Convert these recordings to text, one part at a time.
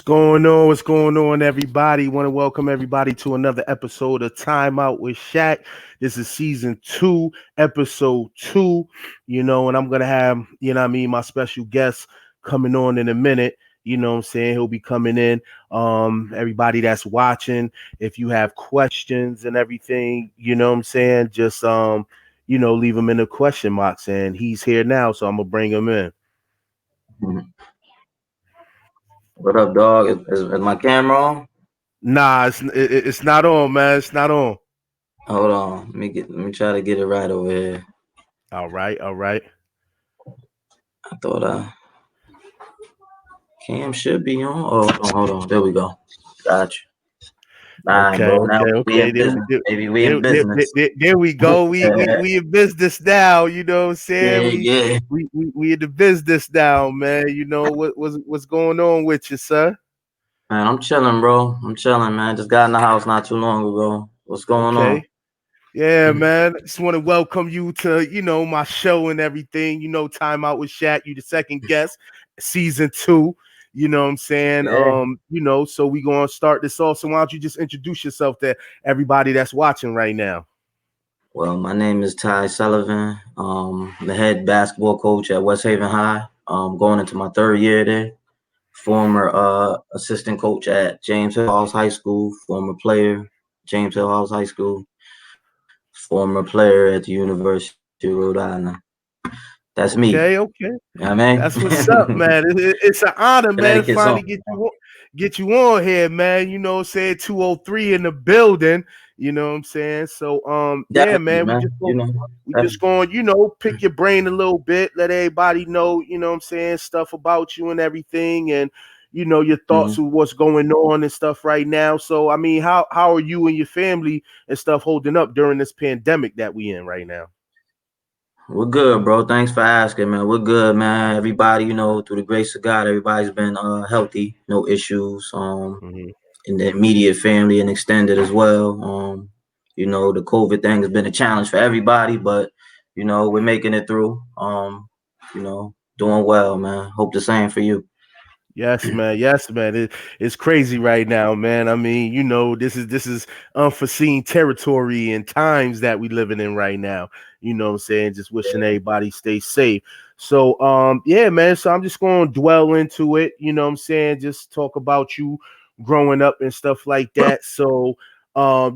Going on? What's going on, everybody? Want to welcome everybody to another episode of Time Out with Shaq. This is season 2, episode 2. And I'm gonna have, my special guest coming on in a minute. He'll be coming in. Everybody that's watching, if you have questions and everything, just leave them in the question box. And he's here now, so I'm gonna bring him in. What up, dog? Is my camera on? Nah, it's not on, man. It's not on. Hold on. Let me try to get it right over here. All right. I thought cam should be on. Oh, hold on. There we go. Gotcha. All right, bro. Now we in business, baby. We in business. There we go. We in business now. You know what I'm saying? Yeah. We in the business now, man. What's going on with you, sir? Man, I'm chilling, bro. I'm chilling, man. Just got in the house not too long ago. What's going on? Yeah, man. Just want to welcome you to, my show and everything. Time Out with Shaq. You the second guest, season 2. You know what I'm saying? Yeah. So we gonna start this off. So why don't you just introduce yourself to everybody that's watching right now? Well, my name is Ty Sullivan. The head basketball coach at West Haven High. Going into my 3rd year there. Former assistant coach at James Hill House High School. Former player, James Hill House High School. Former player at the University of Rhode Island. That's me. Okay. You know what I mean? That's what's up, man. It's an honor, man, to finally get you on here, man. You know what I'm saying? 203 in the building. You know what I'm saying? So yeah, man, we just going, pick your brain a little bit, let everybody know, what I'm saying, stuff about you and everything, and your thoughts of what's going on and stuff right now. So I mean, how are you and your family and stuff holding up during this pandemic that we in right now? We're good, bro. Thanks for asking, man. We're good, man. Everybody, through the grace of God, everybody's been healthy, no issues. In the immediate family and extended as well. The COVID thing has been a challenge for everybody, but we're making it through. Doing well, man. Hope the same for you. Yes, man. It's crazy right now, man. I mean, this is unforeseen territory and times that we living in right now. You know what I'm saying? Just wishing everybody stay safe. So yeah, man. So I'm just gonna dwell into it, you know what I'm saying? Just talk about you growing up and stuff like that. So I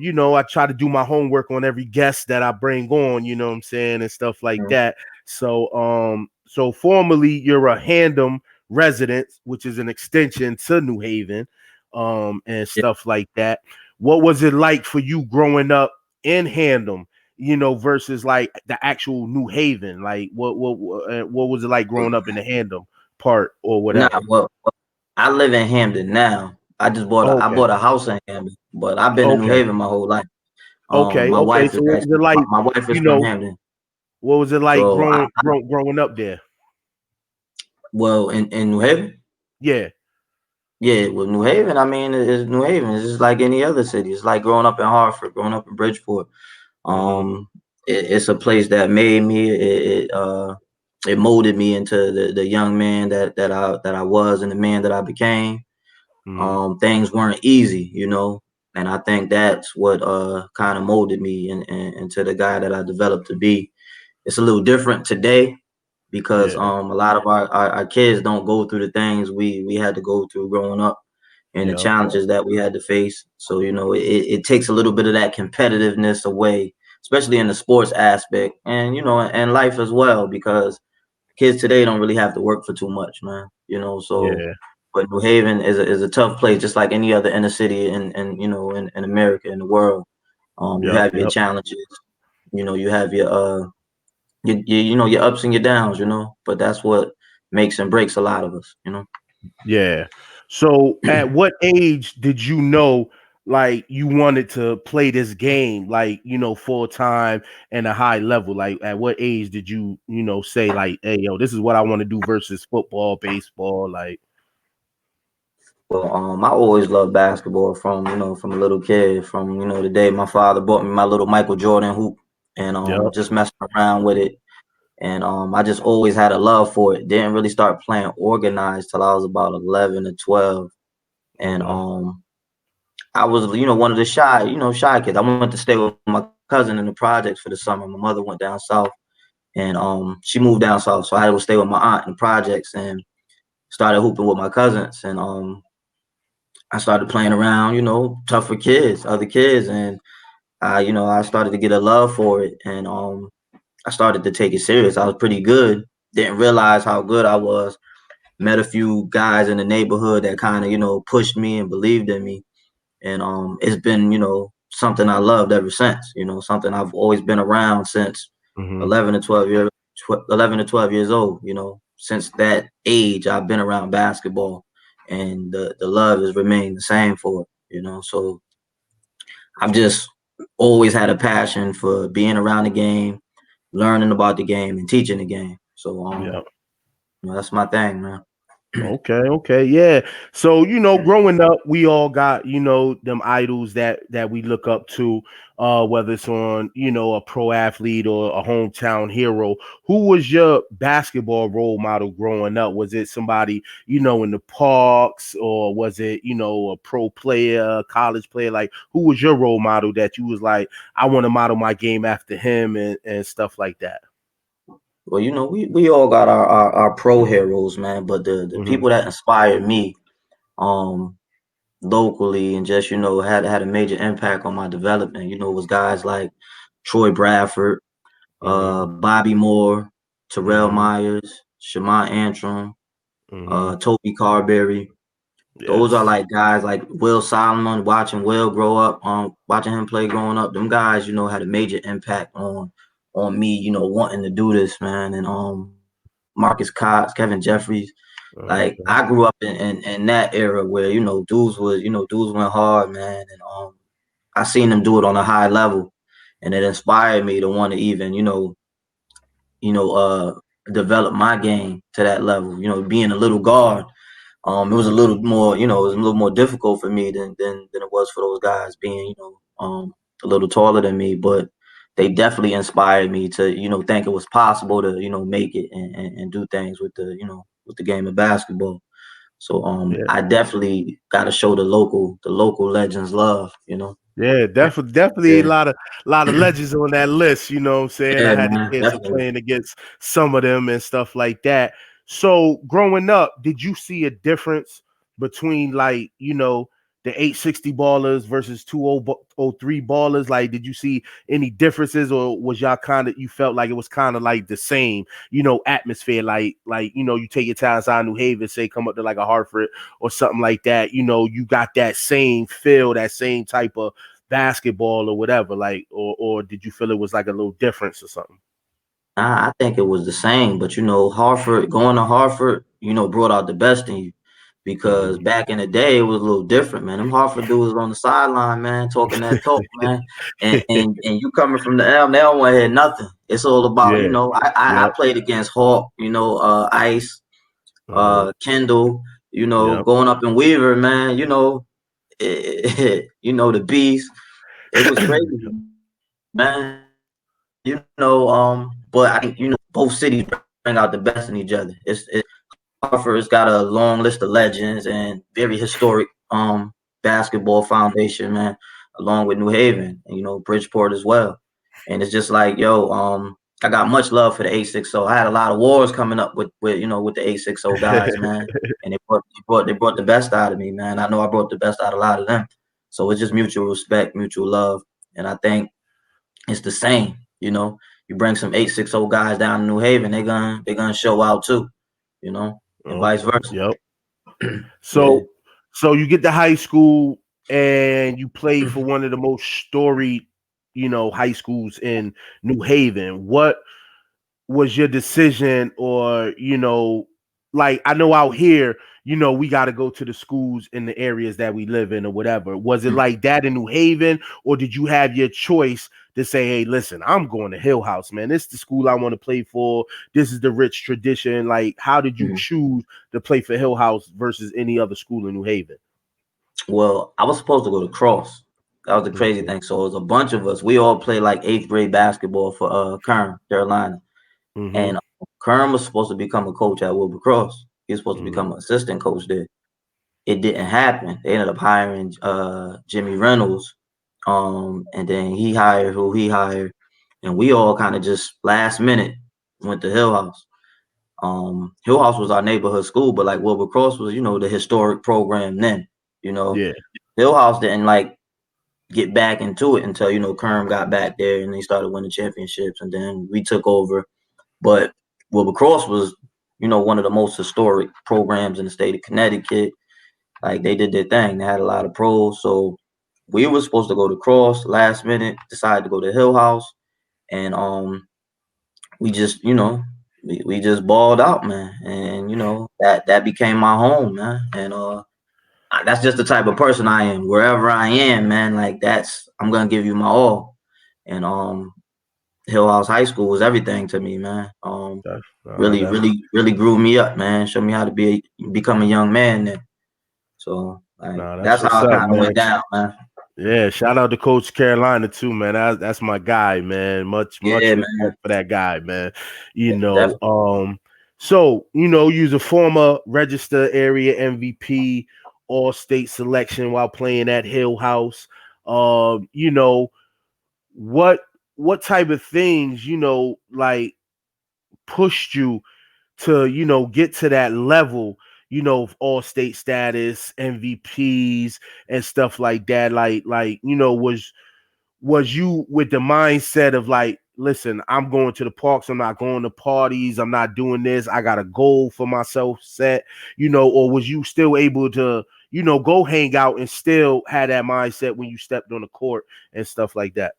try to do my homework on every guest that I bring on, you know what I'm saying, and stuff like that. So formally you're a Handom residence, which is an extension to New Haven, and stuff like that. What was it like for you growing up in Handom, versus like the actual New Haven? Like what was it like growing up in the Handom part or whatever? Nah, well, I live in Hampton now. I just bought I bought a house in Hampton, but I've been in New Haven my whole life. My wife so what was it like, my wife is from Hampton. What was it like growing up there? Well, in New Haven? Yeah. Yeah, well, New Haven, I mean, it's New Haven. It's just like any other city. It's like growing up in Hartford, growing up in Bridgeport. It's a place that made me. It molded me into the young man that I was and the man that I became. Things weren't easy, and I think that's what kind of molded me into the guy that I developed to be. It's a little different today, because a lot of our kids don't go through the things we had to go through growing up, and the challenges that we had to face. So it takes a little bit of that competitiveness away, especially in the sports aspect, and and life as well, because kids today don't really have to work for too much, man. But New Haven is a tough place, just like any other inner city in America, in the world. You have your challenges, you have your your ups and your downs, but that's what makes and breaks a lot of us, Yeah. So at what age did you know, like, you wanted to play this game, like, full time and a high level? Like, at what age did you, say like, hey, yo, this is what I want to do versus football, baseball? Like, well, I always loved basketball from a little kid, from the day my father bought me my little Michael Jordan hoop, and just messing around with it. And I just always had a love for it. Didn't really start playing organized till I was about 11 or 12. And Okay. I was, one of the shy kids. I went to stay with my cousin in the projects for the summer. My mother went down south, and she moved down south, so I had to stay with my aunt in the projects and started hooping with my cousins. And I started playing around, tougher kids, other kids, and I started to get a love for it, and I started to take it serious. I was pretty good. Didn't realize how good I was. Met a few guys in the neighborhood that kind of, pushed me and believed in me. And it's been, something I loved ever since. Something I've always been around since Mm-hmm. 11 to 12 years 11 to 12 years old. Since that age I've been around basketball, and the love has remained the same for it. So I've just always had a passion for being around the game, learning about the game, and teaching the game. So Yeah. that's my thing, man. Okay, okay, yeah. So, growing up, we all got, them idols that we look up to, whether it's on, a pro athlete or a hometown hero. Who was your basketball role model growing up? Was it somebody, in the parks, or was it, a pro player, college player? Like, who was your role model that you was like, I want to model my game after him and stuff like that? Well, we all got our pro heroes, man. But the Mm-hmm. people that inspired me, um, locally, and just had a major impact on my development. Was guys like Troy Bradford, Mm-hmm. Bobby Moore, Terrell Mm-hmm. Myers, Shamar Antrim, Mm-hmm. Toby Carberry. Those are Yes. like guys like Will Solomon. Watching Will grow up, watching him play growing up. Them guys, had a major impact on me. Wanting to do this, man. And Marcus Cox, Kevin Jeffries. Like Okay. I grew up in that era where dudes went hard, man, and I seen them do it on a high level, and it inspired me to want to even you know uh develop my game to that level. Being a little guard, it was a little more it was a little more difficult for me than it was for those guys being a little taller than me, but they definitely inspired me to think it was possible to make it and do things with the game of basketball. So Yeah. I definitely got to show the local legends love. Yeah, definitely Yeah, a lot of legends on that list, you know what I'm saying? I yeah, had the man, chance of definitely. playing against some of them and stuff like that. So growing up, did you see a difference between like, the 860 ballers versus 203 ballers? Like, did you see any differences, or was y'all kind of, you felt like it was kind of like the same, atmosphere? Like, you take your time outside New Haven, say come up to like a Hartford or something like that, you got that same feel, that same type of basketball or whatever, like, or did you feel it was like a little difference or something? I think it was the same, but Hartford, going to Hartford, brought out the best in you. Because Mm-hmm. back in the day, it was a little different, man. Them Hartford dudes on the sideline, man, talking that talk, man. And you coming from the L, they don't want to hear nothing. It's all about, Yeah. I Yep. played against Hawk, Ice, Mm-hmm. Kendall, Yep. going up in Weaver, man, the beast. It was crazy, man. But I think both cities bring out the best in each other. It's Hartford's got a long list of legends and very historic basketball foundation, man, along with New Haven and Bridgeport as well. And it's just like, yo, I got much love for the 860. I had a lot of wars coming up with the 860 guys, man. And they brought the best out of me, man. I know I brought the best out of a lot of them. So it's just mutual respect, mutual love. And I think it's the same, You bring some 860 guys down to New Haven, they're gonna show out too, and vice Okay. versa. Yep. Yeah. So you get to high school and you play for one of the most storied, high schools in New Haven. What was your decision, or like, I know out here, we got to go to the schools in the areas that we live in or whatever. Was it like that in New Haven, or did you have your choice to say, hey, listen, I'm going to Hill House, man, this is the school I want to play for, this is the rich tradition? Like, how did you Mhm. choose to play for Hill House versus any other school in New Haven? Well, I was supposed to go to Cross. That was the crazy Okay. thing. So it was a bunch of us. We all played like eighth grade basketball for Kern, Carolina. Mm-hmm. And Kern was supposed to become a coach at Wilbur Cross. He was supposed to Mm-hmm. become an assistant coach there. it didn't happen. They ended up hiring Jimmy Reynolds, and then he hired who he hired, and we all kind of just last minute went to Hill House. Hill House was our neighborhood school, but like Wilbur Cross was, the historic program then. You know, Yeah. Hill House didn't like get back into it until Kerm got back there and they started winning championships, and then we took over. But Wilbur Cross was, one of the most historic programs in the state of Connecticut. Like they did their thing. They had a lot of pros. So we were supposed to go to Cross last minute, decided to go to Hill House, and we just, we just balled out, man. And that became my home, man. And that's just the type of person I am. Wherever I am, man, like I'm gonna give you my all. And Hill House High School was everything to me, man. Really, That's really, really grew me up, man. Showed me how to become a young man then. So like that's that's what's how it up, kind of man. went down, man. Yeah, shout out to Coach Carolina too, man. That's my guy, man. Much Yeah, respect man. for that guy, man. You Yeah, know, definitely. so you's a former register area MVP, all state selection while playing at Hill House. You know, what what type of things, like pushed you to, get to that level, of all state status, MVPs and stuff like that. Like, was you with the mindset of like, listen, I'm going to the parks, I'm not going to parties, I'm not doing this, I got a goal for myself set, or was you still able to, go hang out and still had that mindset when you stepped on the court and stuff like that?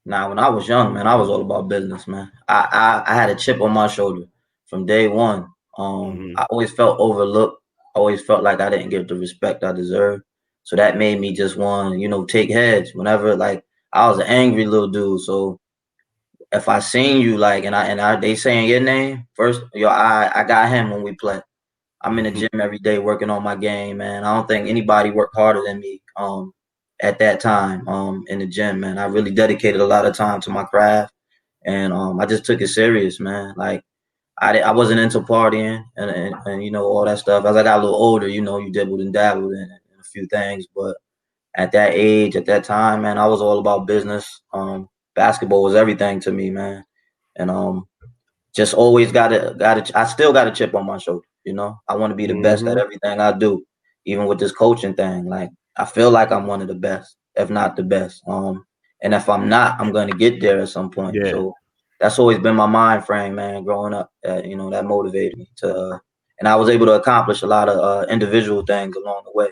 Now, when I was young, man, I was all about business, man. I had a chip on my shoulder from day one. Mm-hmm. I always felt overlooked. Always felt like I didn't get the respect I deserved. So that made me just want to, take heads whenever like I was an angry little dude. So if I seen you like and I they saying your name first, I got him when we play. I'm in the gym every day working on my game, man. I don't think anybody worked harder than me at that time in the gym, man. I really dedicated a lot of time to my craft, and I just took it serious, man. Like I wasn't into partying and all that stuff. As I got a little older, you dibbled and dabbled in a few things, but at that age, at that time, man, I was all about business. Basketball was everything to me, man, and just always got I still got a chip on my shoulder. I want to be the best at Mm-hmm. everything I do, even with this coaching thing. Like I feel like I'm one of the best, if not the best. And if I'm not, I'm gonna get there at some point. Yeah. So that's always been my mind frame, man. Growing up, that motivated me to, and I was able to accomplish a lot of individual things along the way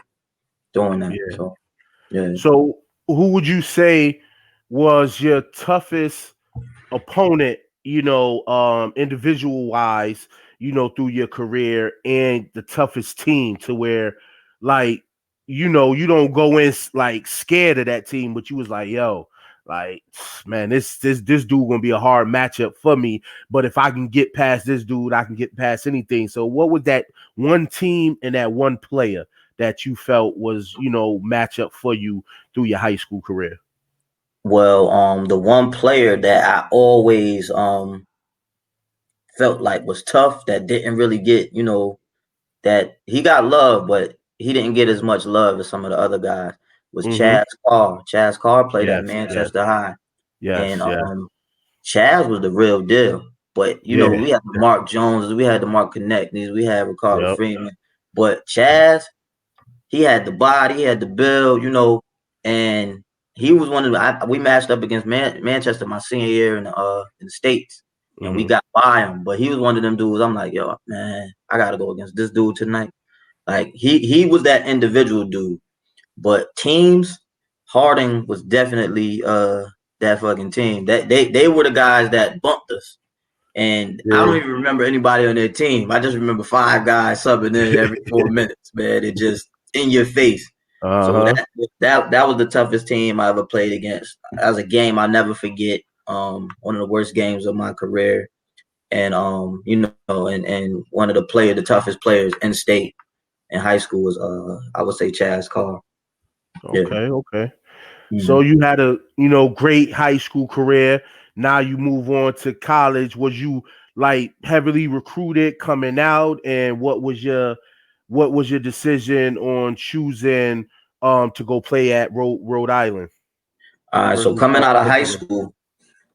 doing that. Yeah. So yeah. So who would you say was your toughest opponent, individual wise, through your career, and the toughest team to where, like, you don't go in like scared of that team, but you was like, yo, like, man, this dude gonna be a hard matchup for me. But if I can get past this dude, I can get past anything. So what was that one team and that one player that you felt was, matchup for you through your high school career? Well, the one player that I always felt like was tough that didn't really get, that he got love, but he didn't get as much love as some of the other guys. Was Mm-hmm. Chaz Carr. Chaz Carr played at Yes, yes, Manchester High, and yes, yes. Chaz was the real deal. But Yeah. we had the Mark Joneses, we had the Mark Connectnys, we had Ricardo Yep. Freeman. But Chaz, he had the body, he had the build, and he was one of the. We matched up against Manchester my senior year in the States, and we Mm-hmm. got by him. But he was one of them dudes. I'm like, yo, man, I gotta go against this dude tonight. Like he was that individual dude, but teams, Harding was definitely that fucking team. That they were the guys that bumped us. And I don't Yeah. even remember anybody on their team. I just remember 5 guys subbing in every 4 minutes, man. It just in your face. So Uh-huh. that was the toughest team I ever played against. That was a game I'll never forget. One of the worst games of my career. And and one of the toughest players in state in high school was I would say Chaz Carr. Yeah. Okay, okay. So Mhm. you had a, great high school career. Now you move on to college. Was you like heavily recruited coming out? And what was your decision on choosing to go play at Rhode Island, All right, so University of South Carolina?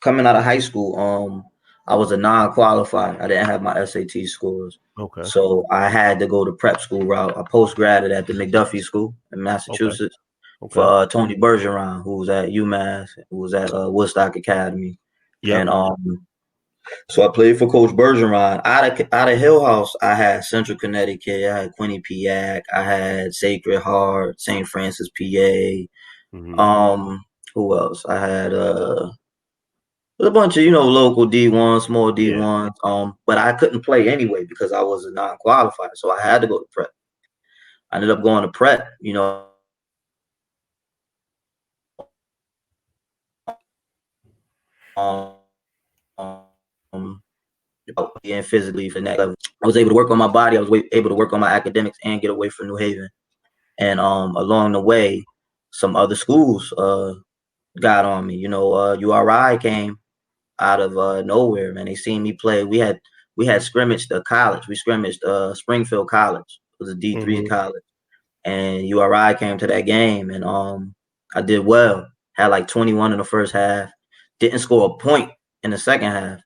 coming out of high school, I was a non-qualified. I didn't have my SAT scores, Okay. so I had to go the prep school route. I post-graded at the McDuffie School in Okay. Massachusetts for Okay. Tony Bergeron, who was at UMass, who was at Woodstock Academy, Yep. and so I played for Coach Bergeron. Out of Hill House, I had Central Connecticut, I had Quinnipiac, I had Sacred Heart, St. Francis, PA. Hmm. Who else? I had a bunch of local D1, small Yeah. D1s. But I couldn't play anyway because I was a non-qualified, so I had to go to prep. I ended up going to prep. Being physically for next level. I was able to work on my body. I was able to work on my academics and get away from New Haven. And along the way, some other schools got on me. URI came out of nowhere, man. They seen me play. We had scrimmaged a college. We scrimmaged Springfield College. It was a D3 Hmm. college, and URI came to that game, and I did well. Had like 21 in the first half. Didn't score a point in the second half.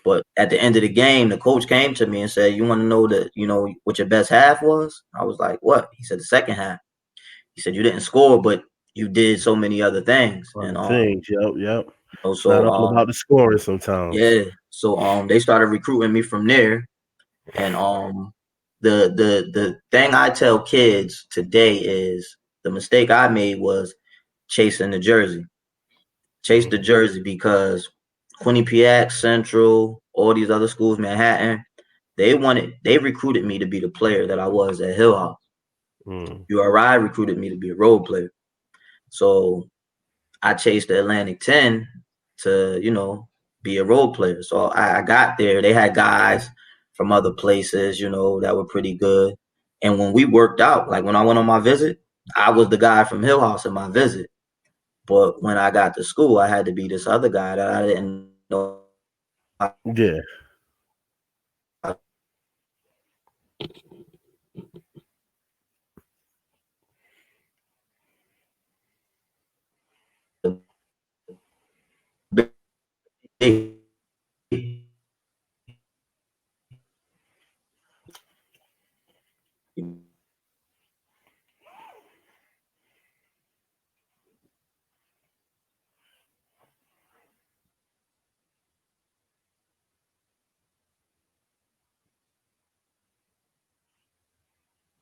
But at the end of the game, the coach came to me and said, "You want to know what your best half was?" I was like, "What?" He said, "The second half." He said, "You didn't score, but you did so many other things." And Other things. Yep. Yep. It's not so all about the scoring sometimes. yeah, so they started recruiting me from there. And the thing I tell kids today is the mistake I made was chasing the jersey. Chase the Hmm. jersey because Quinnipiac, Central, all these other schools, Manhattan, they recruited me to be the player that I was at Hill House. Mm. URI recruited me to be a role player. So I chased the Atlantic 10 to, be a role player. So I got there. They had guys from other places, that were pretty good. And when we worked out, like when I went on my visit, I was the guy from Hill House in my visit. But when I got to school, I had to be this other guy that I didn't know Yeah.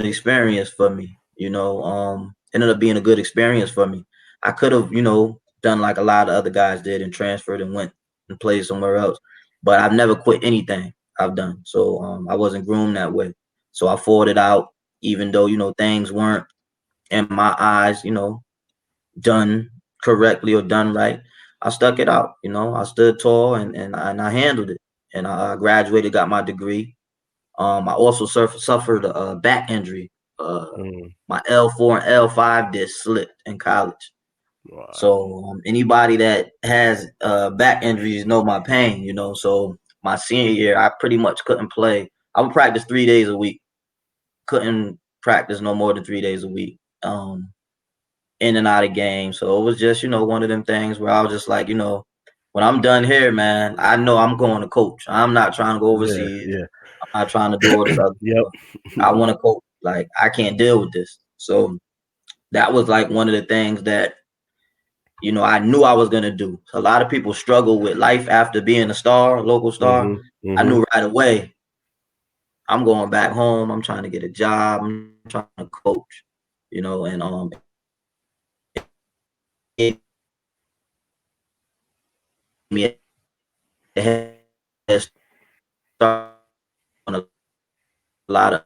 experience for me. Ended up being a good experience for me. I could have, done like a lot of other guys did and transferred and went and played somewhere else, but I've never quit anything I've done. So I wasn't groomed that way. So I fought it out, even though things weren't in my eyes, done correctly or done right. I stuck it out. I stood tall and I handled it. And I graduated, got my degree. I also suffered a back injury. Uh, Mm. my L4 and L5 disc slipped in college. Wow. So anybody that has back injuries know my pain. So my senior year, I pretty much couldn't play. I would practice 3 days a week. Couldn't practice no more than 3 days a week. In and out of games. So it was just one of them things where I was just like, when I'm done here, man, I know I'm going to coach. I'm not trying to go Yeah. overseas. Yeah. I'm not trying to do all this other Yep. stuff. I want to coach. Like I can't deal with this. So that was like one of the things that I knew I was gonna do. A lot of people struggle with life after being a star, a local star. Hmm. I Hmm. knew right away. I'm going back home. I'm trying to get a job. I'm trying to coach. And it gave me a head start on a lot of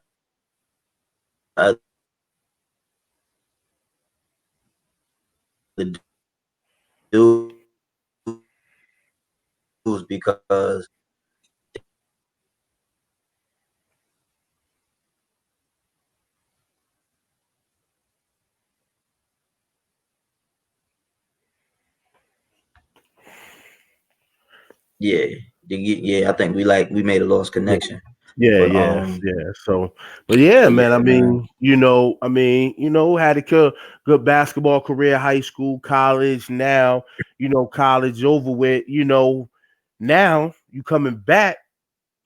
other dudes because yeah, yeah. I think we made a lost connection. Yeah, But yeah, yeah. So, but yeah, but yeah, man. man. Had a good basketball career, high school, college. Now, college over with. Now you coming back.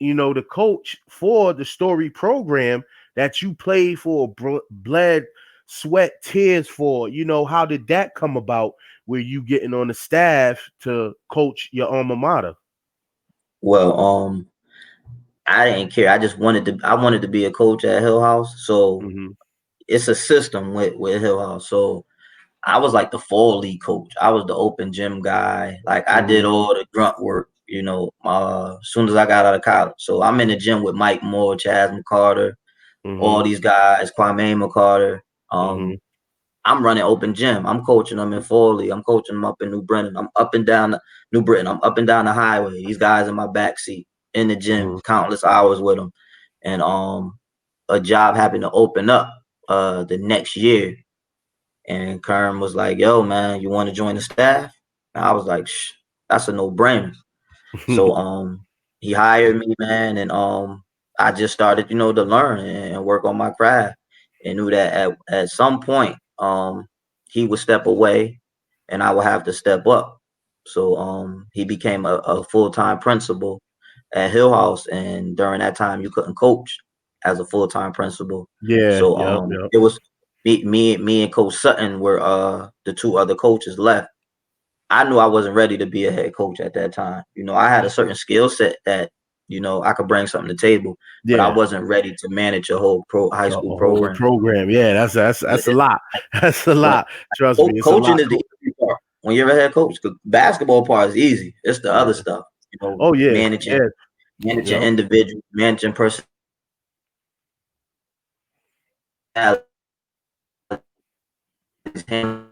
The coach for the story program that you played for, bled, sweat, tears for. How did that come about? Where you getting on the staff to coach your alma mater? Well, I didn't care. I wanted to be a coach at Hill House. So Mm-hmm. it's a system with Hill House. So I was like the fall league coach. I was the open gym guy. Like I did Mm-hmm. all the grunt work, as soon as I got out of college. So I'm in the gym with Mike Moore, Chaz McCarter, all Mm-hmm. these guys, Kwame McCarter. Mm-hmm. I'm running open gym. I'm coaching them in Foley. I'm coaching them up in New Britain. I'm up and down New Britain. I'm up and down the highway. These guys in my backseat in the gym, Mm-hmm. countless hours with them. And a job happened to open up the next year. And Kern was like, "Yo, man, you want to join the staff?" And I was like, "Shh, that's a no-brainer." So he hired me, man, and I just started, to learn and work on my craft, and knew that at some point he would step away, and I would have to step up. So he became a full-time principal at Hill House, and during that time you couldn't coach as a full-time principal. Yeah, So yep, yep. it was me and Coach Sutton were the two other coaches left. I knew I wasn't ready to be a head coach at that time. I had a certain skill set that, I could bring something to the table, but I Yeah. wasn't ready to manage a whole high A school whole program. program. Yeah, that's a lot. That's a When lot. Trust me, it's a coaching lot. is the easy part. When you're a head coach, 'cause basketball part is easy. It's the other Yeah. stuff, Oh yeah. managing Yeah. managing Yep. individuals, managing personalities, handling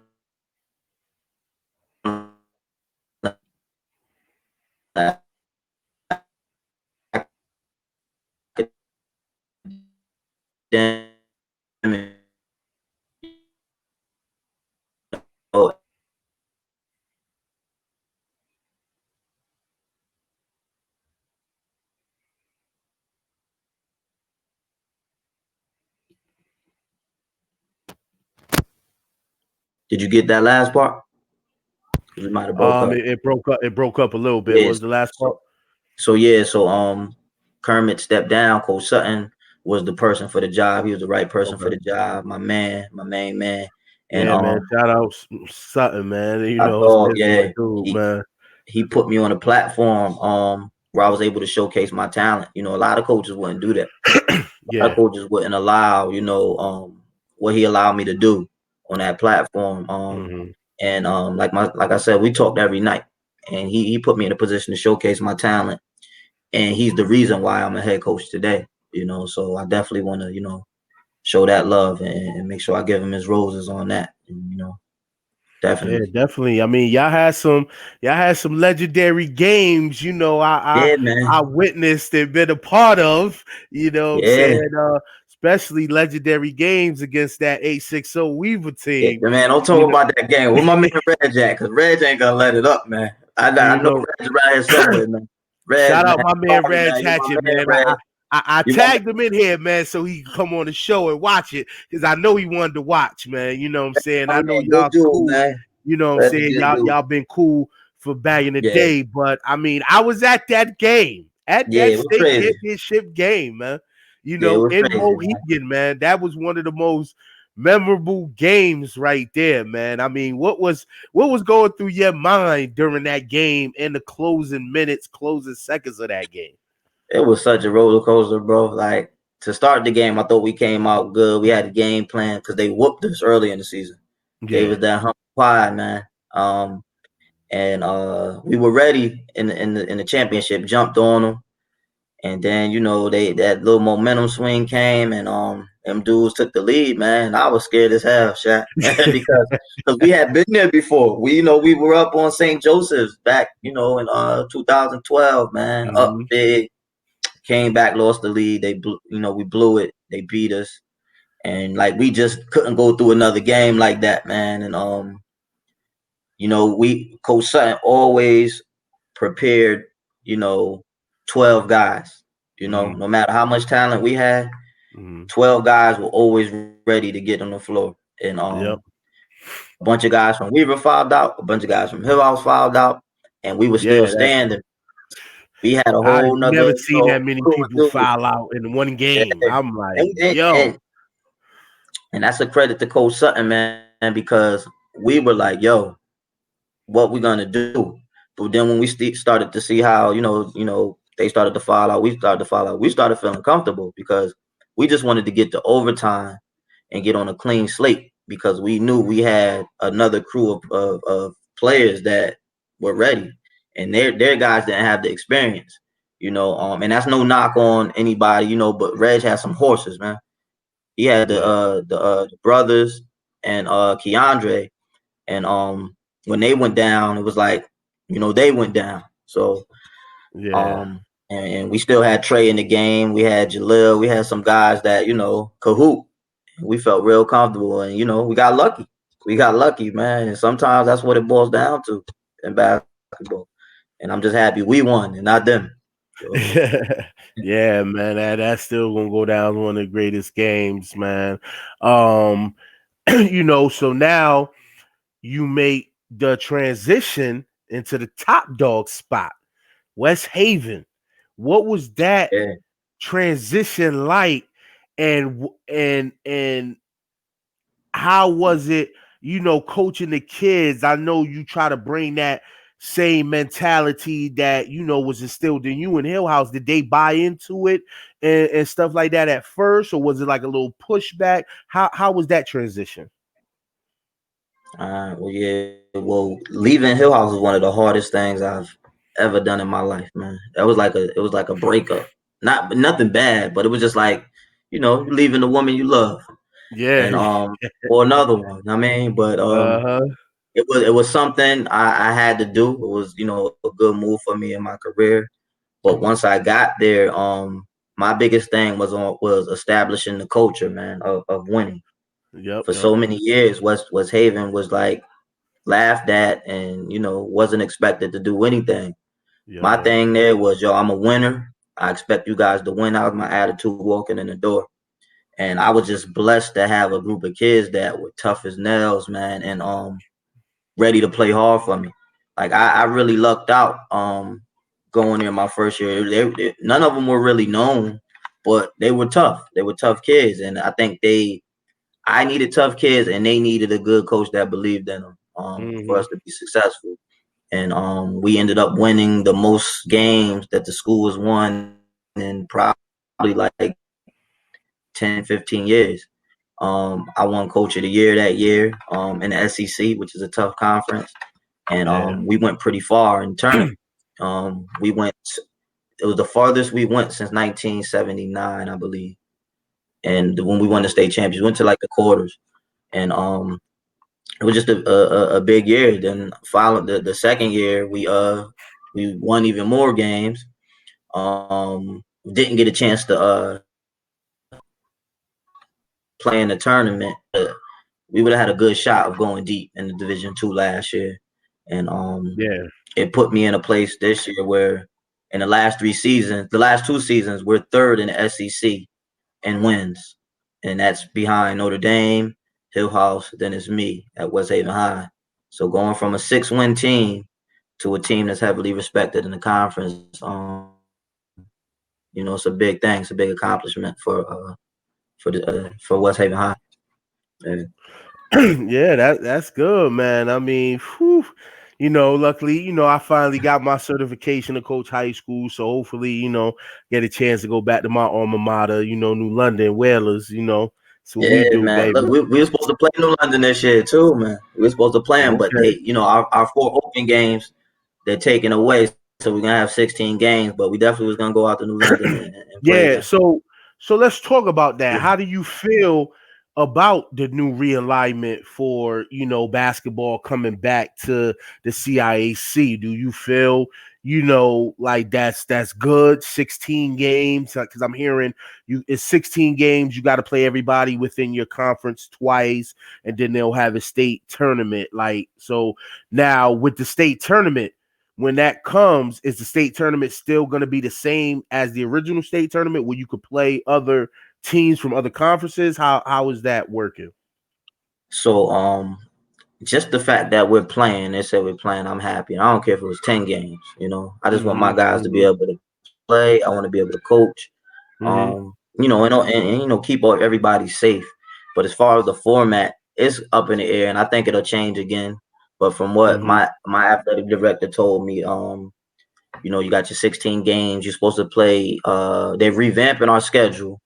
academic, oh, did you get that last part? Because we might have broke up. It broke up. It broke up a little bit. What Yes. was the last part? So Kermit stepped down. Coach Sutton was the person for the job. He was the right person for Okay. the job. My man, my main man. And Yeah, man. Shout out Sutton, man. I thought, This is my yeah, dude, he man. he put me on a platform where I was able to showcase my talent. A lot of coaches wouldn't do that. A lot of Yeah. coaches wouldn't allow, what he allowed me to do on that platform. Hmm. And like I said, we talked every night, and he put me in a position to showcase my talent, and he's the reason why I'm a head coach today. So I definitely want to, show that love and make sure I give him his roses on that. And, Yeah, definitely. definitely. I mean, y'all had some legendary games, Yeah, I man. witnessed and been a part of, what I'm Yeah. saying, especially legendary games against that 860 Weaver Yeah, team. man, don't You talk know, about that game. Where my man Reg at? Because Reg ain't gonna let it up, man. I you know know, Reg's around here somewhere, man. Reg, shout man. out my man Sorry, Reg man. You my Hatchett, man, man. Reg. I You my tagged him in here, man, so he can come on the show and watch it because I know he wanted to watch, man. You know what I'm saying? I know man. Good y'all dude, cool. man. You know what I'm Reg a saying? good dude. Y'all been cool for back in the Yeah. day, but I mean, I was at that game, at Yeah, that it was state crazy. championship game, man. Yeah, it was In crazy, man. Mohegan, man. That was one of the most memorable games right there, man. I mean, what was going through your mind during that game in the closing minutes, closing seconds of that game? It was such a roller coaster, bro. Like to start the game, I thought we came out good. We had a game plan because they whooped us early in the season. They Yeah. was that humble pie, man. And we were ready in the championship. Jumped on them, and then they that little momentum swing came, and them dudes took the lead, man. I was scared as hell, Shaq, because we had been there before. We were up on St. Joseph's back, in 2012, man. Up Hmm. big, came back, lost the lead. We blew it. They beat us, and like we just couldn't go through another game like that, man. And we Coach Sutton always prepared, 12 guys. You know, no matter how much talent we had, Mm-hmm. 12 guys were always ready to get on the floor. And Yep. a bunch of guys from Weaver fouled out, a bunch of guys from Hill House fouled out, and we were Yeah, still that standing. We had a I've whole nother, never seen that many crew of people dudes. foul out in one game. Yeah. I'm like, And, and, yo, and, and that's a credit to Coach Sutton, man, because we were like, yo, what we gonna do? But then when we started to see how they started to fall out, we started to fall out. We started feeling comfortable because we just wanted to get to overtime and get on a clean slate because we knew we had another crew of players that were ready, and their guys didn't have the experience. And that's no knock on anybody, but Reg had some horses, man. He had yeah, the brothers and Keandre, and when they went down, it was like, they went down. So yeah. and we still had Trey in the game. We had Jalil. We had some guys that Kahoot. We felt real comfortable, and we got lucky. We got lucky, man. And sometimes that's what it boils down to in basketball. And I'm just happy we won and not them. So Yeah, man, that's still gonna go down as one of the greatest games, man. Um, so now you make the transition into the top dog spot, West Haven. What was that yeah. transition like, and how was it, coaching the kids? I know you try to bring that same mentality that, was instilled in you in Hill House. Did they buy into it and stuff like that at first, or was it like a little pushback? How was that transition? Well, yeah. Well, leaving Hill House was one of the hardest things I've ever done in my life, man. It was like a breakup. Nothing bad, but it was just like, leaving the woman you love, and Yeah. or another one. I mean, but Uh-huh. it was something I had to do. It was a good move for me in my career. But once I got there, my biggest thing was establishing the culture, man, of winning. Yep, For yep, so many years, West Haven was like laughed at and wasn't expected to do anything. yep, My yep. thing there was, yo, I'm a winner. I expect you guys to win. That was my attitude walking in the door. And I was just blessed to have a group of kids that were tough as nails, man, and ready to play hard for me. Like I really lucked out going there my first year. None of them were really known, but they were tough. They were tough kids, and I think I needed tough kids, and they needed a good coach that believed in them for Mm-hmm. us to be successful. And we ended up winning the most games that the school has won in probably like 10, 15 years. I won Coach of the Year that year in the SEC, which is a tough conference, and Yeah. we went pretty far in the tournament. We went. It was the farthest we went since 1979, I believe. And when we won the state champions, we went to like the quarters, and it was just a big year. Then following the second year, we won even more games. Didn't get a chance to play in the tournament. We would have had a good shot of going deep in the Division II last year, and Yeah. it put me in a place this year where in the last 2 seasons, we're third in the SEC in wins, and that's behind Notre Dame, Hill House, then it's me at West Haven High. So going from a 6-win team to a team that's heavily respected in the conference, it's a big thing. It's a big accomplishment for West Haven High. Yeah. Yeah, that's good, man. I mean, whew, luckily, I finally got my certification to coach high school, so hopefully, get a chance to go back to my alma mater, New London Whalers. That's what we Yeah, do, man. Look, baby. we were supposed to play New London this year too, man. We were supposed to play them, but Okay. our 4 open games, they're taken away. So we're gonna have 16 games, but we definitely was gonna go out to New London and play Yeah, them. so let's talk about that. Yeah. How do you feel about the new realignment for, basketball coming back to the CIAC? Do you feel, like that's good? 16 games, because I'm hearing it's 16 games, you got to play everybody within your conference twice, and then they'll have a state tournament. Like, so now with the state tournament, when that comes, is the state tournament still going to be the same as the original state tournament where you could play other teams from other conferences? How is that working? So just the fact that we're playing, they said we're playing, I'm happy. I don't care if it was 10 games, I just want my Mm-hmm, guys to be mm-hmm, able to play. I want to be able to coach, mm-hmm, and keep everybody safe. But as far as the format, it's up in the air, and I think it'll change again. But from what mm-hmm, my athletic director told me, you got your 16 games. You're supposed to play. They're revamping our schedule,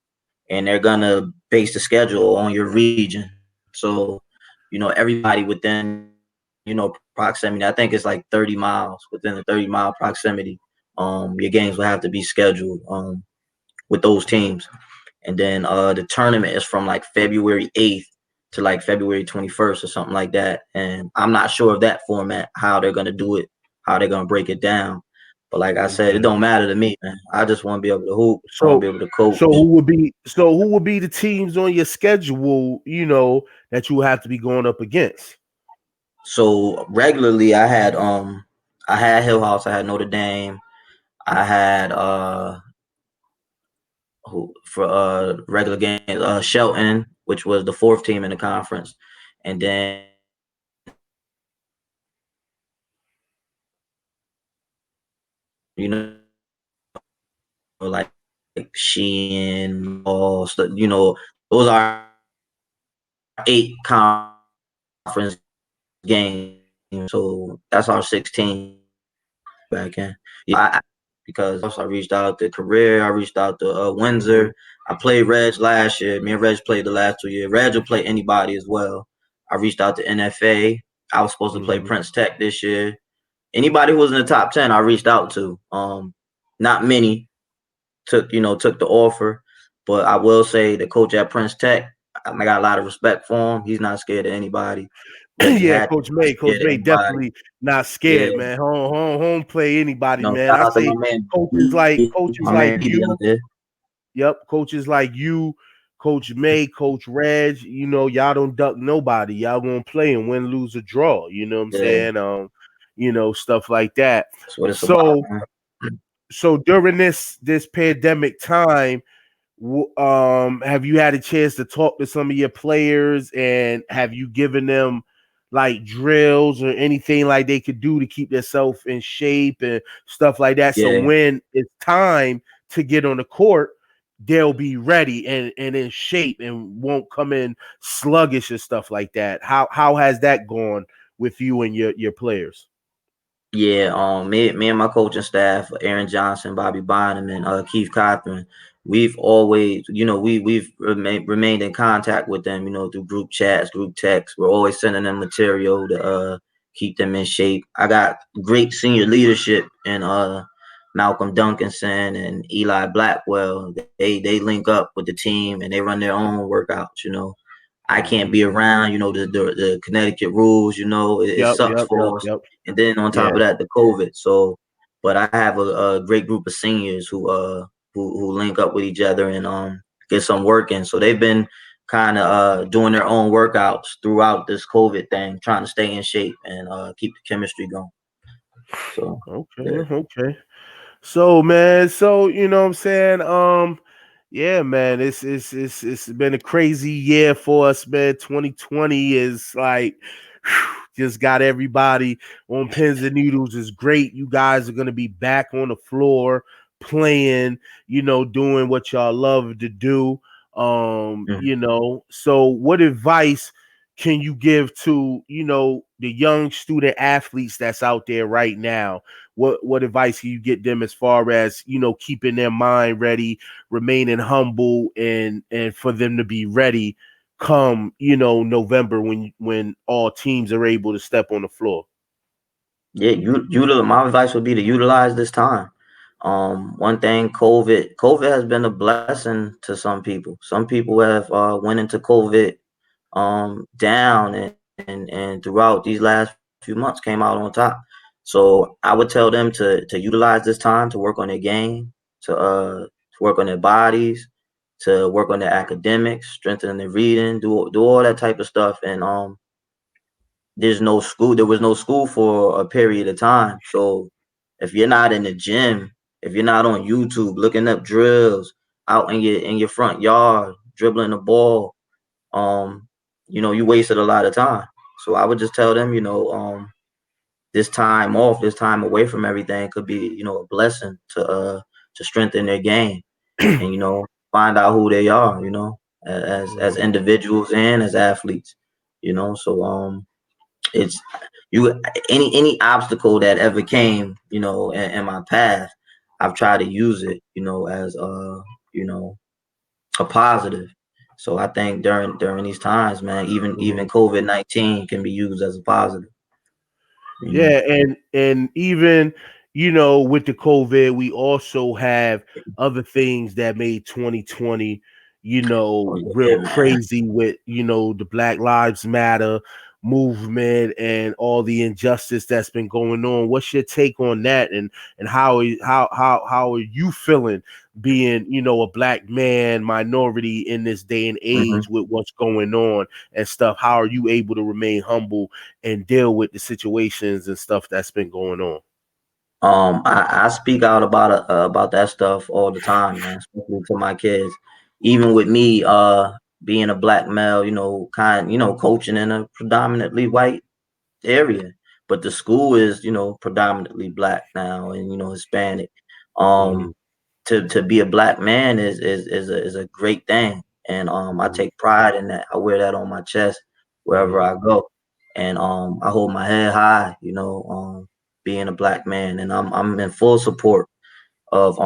and they're gonna base the schedule on your region. So, everybody within proximity. I think it's like 30 miles within the 30-mile proximity. Your games will have to be scheduled with those teams, and then the tournament is from like February 8th to like February 21st or something like that. And I'm not sure of that format, how they're gonna do it, how they're gonna break it down. But like I said, it okay. don't matter to me, man. I just want to be able to hoop. I want to So be able to coach. who would be the teams on your schedule, that you have to be going up against? So regularly, I had Hill House, I had Notre Dame, I had who for regular games, Shelton, which was the fourth team in the conference, and then like Sheehan, all stuff. Those are 8 conference games. So that's our 16 back in. Yeah, because I reached out to Career, I reached out to Mm-hmm, Windsor. I played Reg last year. Me and Reg played the last 2 years. Reg will play anybody as well. I reached out to NFA. I was supposed to play mm-hmm. Prince Tech this year. Anybody who was in the top 10, I reached out to. Not many took the offer, but I will say the coach at Prince Tech, I got a lot of respect for him. He's not scared of anybody. Well, he Yeah, had Coach not May. Coach scared of May anybody. definitely not Yeah, scared, man. Home play anybody, man. shout I out to my say man coaches My like man BD out you. there. Yep, coaches like you, Coach May, Coach Reg. Y'all don't duck nobody. Y'all gonna play and win, lose, or draw. You know what I'm Yeah, saying? Stuff like that. that's what it's about, So man. so during this pandemic time, have you had a chance to talk to some of your players, and have you given them like drills or anything like they could do to keep themselves in shape and stuff like that, so Yeah, when it's time to get on the court, they'll be ready and in shape and won't come in sluggish and stuff like that? How has that gone with you and your players? yeah. Me and my coaching staff, Aaron Johnson, Bobby Bynum, and Keith Cothran, we've always, we've remained in contact with them, through group chats, group texts. We're always sending them material to keep them in shape. I got great senior leadership in Malcolm Duncanson and Eli Blackwell. They link up with the team and they run their own workouts. I can't Mm-hmm. be around. The Connecticut rules. It Yep, sucks yep, yep, for us. yep. And then on top Yeah. of that, the COVID. So, but I have a great group of seniors who link up with each other and get some work in. So they've been kind of doing their own workouts throughout this COVID thing, trying to stay in shape and keep the chemistry going. So Okay, yeah, okay. So man, you know what I'm saying? Yeah, man, it's been a crazy year for us, man. 2020 is like just got everybody on pins and needles. Is great. You guys are gonna be back on the floor playing, doing what y'all love to do. Mhm. So what advice can you give to, the young student athletes that's out there right now? What advice can you get them as far as, keeping their mind ready, remaining humble, and for them to be ready come, November when all teams are able to step on the floor? Yeah, my advice would be to utilize this time. One thing, COVID has been a blessing to some people. Some people have went into COVID down and throughout these last few months came out on top. So I would tell them to utilize this time to work on their game, to work on their bodies, to work on their academics, strengthen their reading, do all that type of stuff. And there was no school for a period of time. So if you're not in the gym, if you're not on YouTube looking up drills out in your front yard, dribbling the ball, um, you wasted a lot of time. So I would just tell them, this time off, this time away from everything could be, a blessing to strengthen their game and find out who they are, as Mhm. individuals and as athletes, So it's you any obstacle that ever came, in my path, I've tried to use it, as you know, a positive. So I think during these times, man, even Mhm. COVID-19 can be used as a positive, you know. Yeah, and even with the COVID, we also have other things that made 2020, Oh yeah, real man. crazy with the Black Lives Matter movement and all the injustice that's been going on. What's your take on that, and how are you feeling being a black man minority in this day and hmm age with what's going on and stuff? How are you able to remain humble and deal with the situations and stuff that's been going on? I speak out about that stuff all the time, man, especially to my kids. Even with me, being a black male, coaching in a predominantly white area, but the school is, predominantly black now and Hispanic. Um, Mhm, to be a black man is a great thing, and I mhm, take pride in that. I wear that on my chest wherever mhm, I go, and I hold my head high, being a black man, and I'm in full support of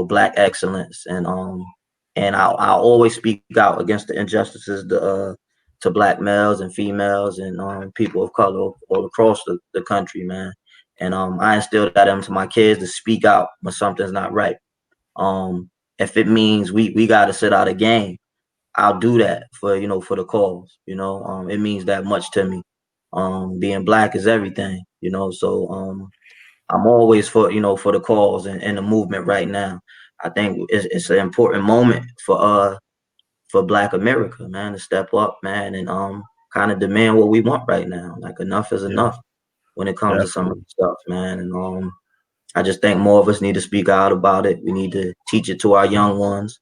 black excellence, and I'll always speak out against the injustices to black males and females and people of color all across the country, man. And I instilled that into my kids to speak out when something's not right. If it means we got to sit out a game, I'll do that for the cause. It means that much to me. Being black is everything. So I'm always for the cause and the movement right now. I think it's an important moment for Black America, man, to step up, man, and kind of demand what we want right now. Like enough is yeah, enough when it comes to some of definitely. the stuff, man. And I just think more of us need to speak out about it. We need to teach it to our young ones,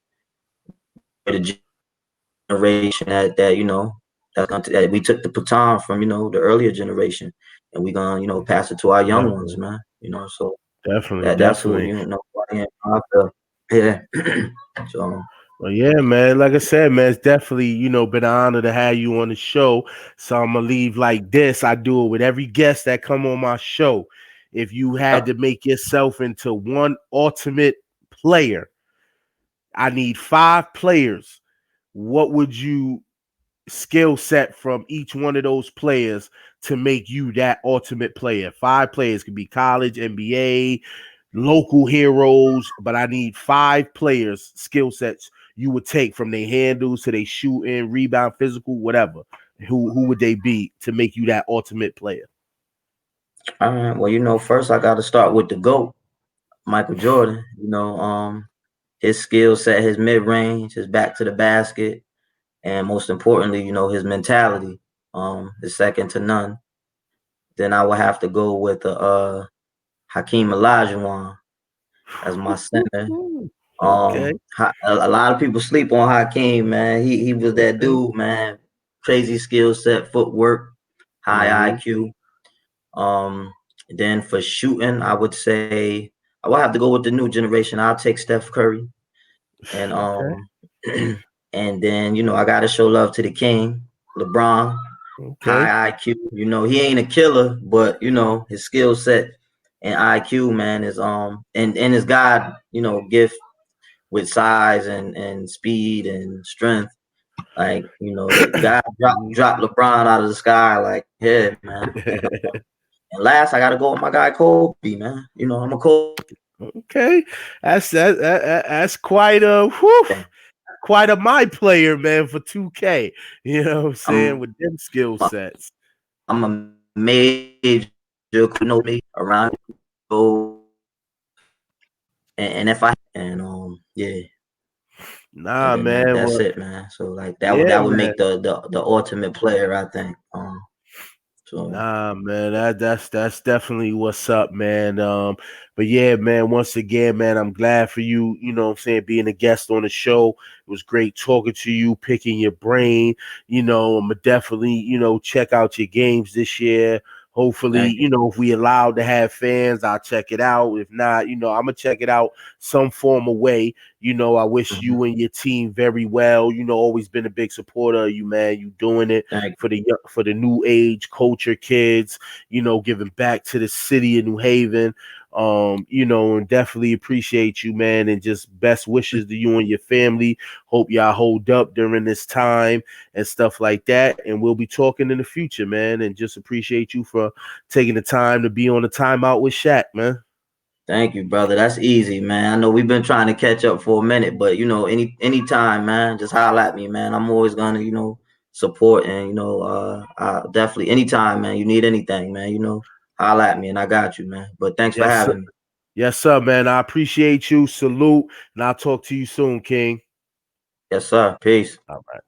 the generation that we took the baton from, the earlier generation, and we gonna pass it to our young ones, Definitely, man. So definitely, that's who definitely. I feel. Yeah. So Well, yeah, man. Like I said, man, it's definitely been an honor to have you on the show. So I'm gonna leave like this. I do it with every guest that come on my show. If you had yep. to make yourself into one ultimate player, I need 5 players. What would you skill set from each one of those players to make you that ultimate player? 5 players could be college, NBA, local heroes, but I need 5 players, skill sets you would take from their handles to their shooting, rebound, physical, whatever. Who would they be to make you that ultimate player? All right. Well, first I got to start with the GOAT, Michael Jordan. His skill set, his mid range, his back to the basket, and most importantly, his mentality, is second to none. Then I would have to go with Hakeem Olajuwon as my center. Okay, A lot of people sleep on Hakeem, man. He was that okay. dude, man. Crazy skill set, footwork, high Mm-hmm. IQ. Um, then for shooting, I would say I would have to go with the new generation. I'll take Steph Curry, and Okay, and then I gotta show love to the king, LeBron. okay. High IQ. He ain't a killer, but his skill set and IQ, man, is and his God, gift with size and speed and strength. Like, the guy drop LeBron out of the sky, like, yeah, man. And last, I gotta go with my guy Kobe, man. I'm a Kobe. Okay, that's quite a whew, quite a my player, man, for 2K. You know what I'm saying? I'm With them skill sets. I'm a major know me around go and if I and yeah, and Nah, then that man. that's Well, it, man. So like that would yeah, that would man. make the ultimate player, I think. So Nah, man, that's definitely what's up, man. But yeah, man, once again, man, I'm glad for you, you know what I'm saying, being a guest on the show. It was great talking to you, picking your brain. I'm gonna definitely, check out your games this year. Hopefully, thank you. if we allowed to have fans, I'll check it out. If not, I'm gonna check it out some form of way. I wish Mhm. you and your team very well. Always been a big supporter of you, man. You doing it Thank for the new age culture kids, giving back to the city of New Haven. And definitely appreciate you, man, and just best you. wishes to you and your family. Hope y'all hold up during this time and stuff like that. And we'll be talking in the future, man. And just appreciate you for taking the time to be on the timeout with Shaq, man. Thank you, brother. That's easy, man. I know we've been trying to catch up for a minute, but anytime, man, just holler at me, man. I'm always gonna, support and definitely anytime, man. You need anything, man, holler at me and I got you, man. But thanks for Yes, sir. having me. Yes, sir, man. I appreciate you. Salute. And I'll talk to you soon, King. Yes, sir. Peace. All right.